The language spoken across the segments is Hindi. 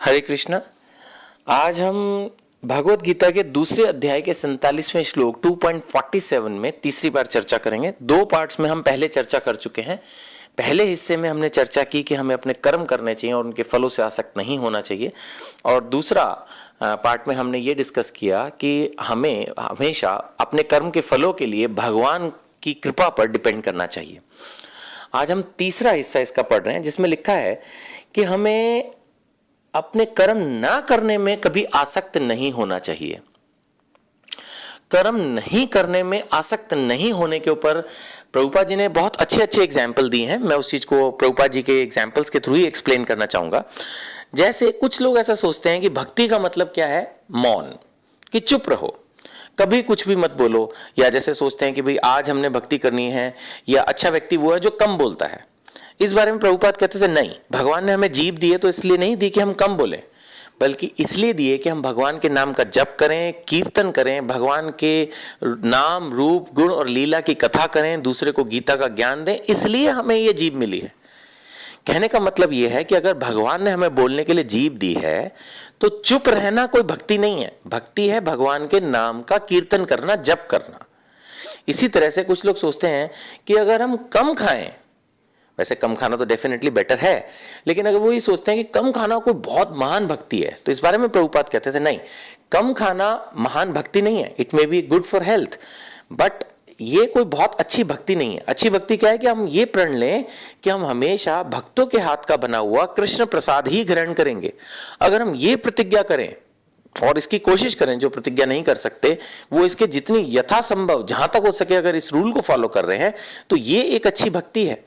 हरे कृष्णा। आज हम भगवत गीता के दूसरे अध्याय के 47वें श्लोक 2.47 में तीसरी बार चर्चा करेंगे। दो पार्ट्स में हम पहले चर्चा कर चुके हैं। पहले हिस्से में हमने चर्चा की कि हमें अपने कर्म करने चाहिए और उनके फलों से आसक्त नहीं होना चाहिए, और दूसरा पार्ट में हमने ये डिस्कस किया कि हमें हमेशा अपने कर्म के फलों के लिए भगवान की कृपा पर डिपेंड करना चाहिए। आज हम तीसरा हिस्सा इसका पढ़ रहे हैं, जिसमें लिखा है कि हमें अपने कर्म ना करने में कभी आसक्त नहीं होना चाहिए। कर्म नहीं करने में आसक्त नहीं होने के ऊपर प्रभुपाद जी ने बहुत अच्छे अच्छे एग्जाम्पल दिए हैं। मैं उस चीज को प्रभुपाद जी के एग्जाम्पल्स के थ्रू ही एक्सप्लेन करना चाहूंगा। जैसे कुछ लोग ऐसा सोचते हैं कि भक्ति का मतलब क्या है, मौन, कि चुप रहो, कभी कुछ भी मत बोलो, या जैसे सोचते हैं कि भाई आज हमने भक्ति करनी है, या अच्छा व्यक्ति वो है जो कम बोलता है। इस बारे में प्रभुपाद कहते थे नहीं, भगवान ने हमें जीभ दी है तो इसलिए नहीं दी कि हम कम बोले, बल्कि इसलिए दिए कि हम भगवान के नाम का जप करें, कीर्तन करें, भगवान के नाम रूप गुण और लीला की कथा करें, दूसरे को गीता का ज्ञान दें। इसलिए हमें ये जीभ मिली है। कहने का मतलब यह है कि अगर भगवान ने हमें बोलने के लिए जीभ दी है तो चुप रहना कोई भक्ति नहीं है। भक्ति है भगवान के नाम का कीर्तन करना, जप करना। इसी तरह से कुछ लोग सोचते हैं कि अगर हम कम खाएं, वैसे कम खाना तो डेफिनेटली बेटर है, लेकिन अगर वो ये सोचते हैं कि कम खाना कोई बहुत महान भक्ति है, तो इस बारे में प्रभुपाद कहते थे नहीं, कम खाना महान भक्ति नहीं है। It may be good for health, but ये कोई बहुत अच्छी भक्ति नहीं है। अच्छी भक्ति क्या है कि हम ये प्रण लें कि हम हमेशा भक्तों के हाथ का बना हुआ कृष्ण प्रसाद ही ग्रहण करेंगे। अगर हम ये प्रतिज्ञा करें और इसकी कोशिश करें, जो प्रतिज्ञा नहीं कर सकते वो इसके जितनी यथासंभव जहां तक हो सके अगर इस रूल को फॉलो कर रहे हैं, तो ये एक अच्छी भक्ति है।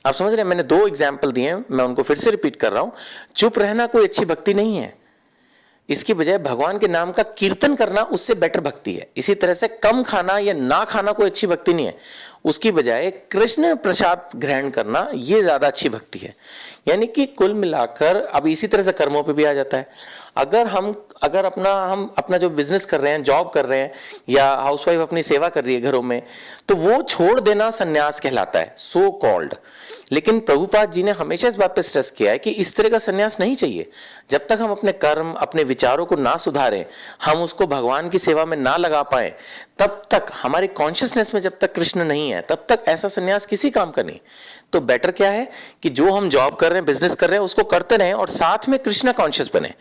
आप समझ रहे हैं, मैंने दो एग्जाम्पल दिए हैं, मैं उनको फिर से रिपीट कर रहा हूं। चुप रहना कोई अच्छी भक्ति नहीं है, इसकी बजाय भगवान के नाम का कीर्तन करना उससे बेटर भक्ति है। इसी तरह से कम खाना या ना खाना कोई अच्छी भक्ति नहीं है, उसकी बजाय कृष्ण प्रसाद ग्रहण करना ये ज्यादा अच्छी भक्ति है। यानी कि कुल मिलाकर अब इसी तरह से कर्मों पे भी आ जाता है। अगर हम अपना जो बिजनेस कर रहे हैं, जॉब कर रहे हैं, या हाउसवाइफ अपनी सेवा कर रही है घरों में, तो वो छोड़ देना संन्यास कहलाता है, सो कॉल्ड। लेकिन प्रभुपाद जी ने हमेशा इस बात पे स्ट्रेस किया है कि इस तरह का संन्यास नहीं चाहिए। जब तक हम अपने कर्म, अपने विचारों को ना सुधारें, हम उसको भगवान की सेवा में ना लगा पाए, तब तक हमारी कॉन्शियसनेस में जब तक कृष्ण नहीं है, तब तक ऐसा संन्यास किसी काम का नहीं। तो बेटर क्या है कि जो हम जॉब कर रहे हैं, बिजनेस कर रहे हैं, उसको करते रहें और साथ में कृष्णा कॉन्शियस बने।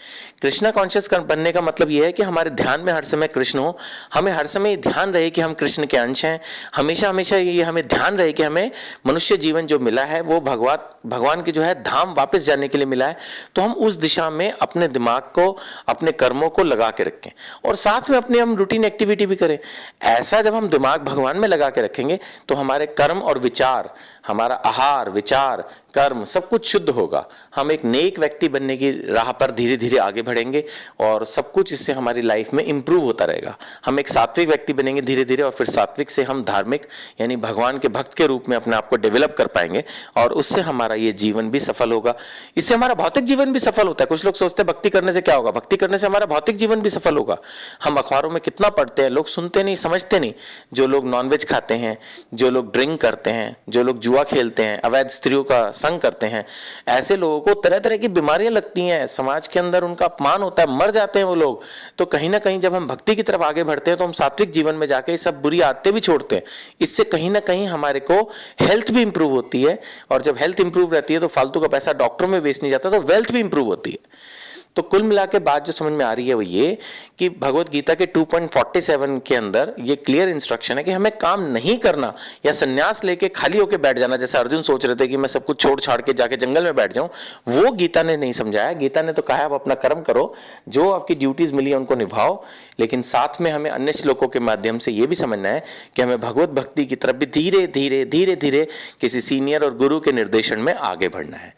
कृष्णा कॉन्शियस बनने का मतलब यह है कि हमारे ध्यान में हर समय कृष्ण हो, हमें हर समय ध्यान रहे कि हम कृष्ण के अंश हैं। हमेशा हमेशा ये हमें ध्यान रहे कि हमें मनुष्य जीवन जो मिला है वो भगवान के जो है धाम वापस जाने के लिए मिला है। तो हम उस दिशा में अपने दिमाग को, अपने कर्मों को लगा के रखें, और साथ में अपनी हम रूटीन एक्टिविटी भी करें। ऐसा जब हम दिमाग भगवान में लगा के रखेंगे तो हमारे कर्म और विचार, हमारा आहार, विचार, कर्म सब कुछ शुद्ध होगा। हम एक नेक व्यक्ति बनने की राह पर धीरे धीरे आगे बढ़ेंगे और सब कुछ इससे हमारी लाइफ में इंप्रूव होता रहेगा। हम एक सात्विक व्यक्ति बनेंगे धीरे धीरे, और फिर सात्विक से हम धार्मिक यानी भगवान के भक्त के रूप में अपने आप को डेवलप कर पाएंगे, और उससे हमारा ये जीवन भी सफल होगा। इससे हमारा भौतिक जीवन भी सफल होता है। कुछ लोग सोचते हैं भक्ति करने से क्या होगा, भक्ति करने से हमारा भौतिक जीवन भी सफल होगा। हम अखबारों में कितना पढ़ते हैं, लोग सुनते नहीं, समझते नहीं। जो लोग नॉनवेज खाते हैं, जो लोग ड्रिंक करते हैं, जो लोग जुआ खेलते हैं, अवैध स्त्रियों का संग करते हैं, ऐसे लोगों को तरह तरह की बीमारियां लगती हैं, समाज के अंदर उनका अपमान होता है, मर जाते हैं वो लोग। तो कहीं ना कहीं जब हम भक्ति की तरफ आगे बढ़ते हैं तो हम सात्विक जीवन में जाके सब बुरी आदतें भी छोड़ते हैं। इससे कहीं ना कहीं हमारे को हेल्थ भी इंप्रूव होती है, और जब हेल्थ इंप्रूव रहती है तो फालतू का पैसा डॉक्टरों में वेस्ट नहीं जाता, तो वेल्थ भी इंप्रूव होती है। तो कुल मिला के बात जो समझ में आ रही है वो ये कि भगवत गीता के 2.47 के अंदर ये क्लियर इंस्ट्रक्शन है कि हमें काम नहीं करना या संन्यास लेके खाली होके बैठ जाना, जैसे अर्जुन सोच रहे थे कि मैं सब कुछ छोड़ छाड़ के जाके जंगल में बैठ जाऊं, वो गीता ने नहीं समझाया। गीता ने तो कहा आप अपना कर्म करो, जो आपकी ड्यूटीज मिली है उनको निभाओ, लेकिन साथ में हमें अन्य श्लोकों के माध्यम से ये भी समझना है कि हमें भगवत भक्ति की तरफ भी धीरे धीरे धीरे धीरे किसी सीनियर और गुरु के निर्देशन में आगे बढ़ना है।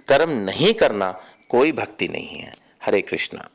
कर्म नहीं करना कोई भक्ति नहीं है। हरे कृष्णा।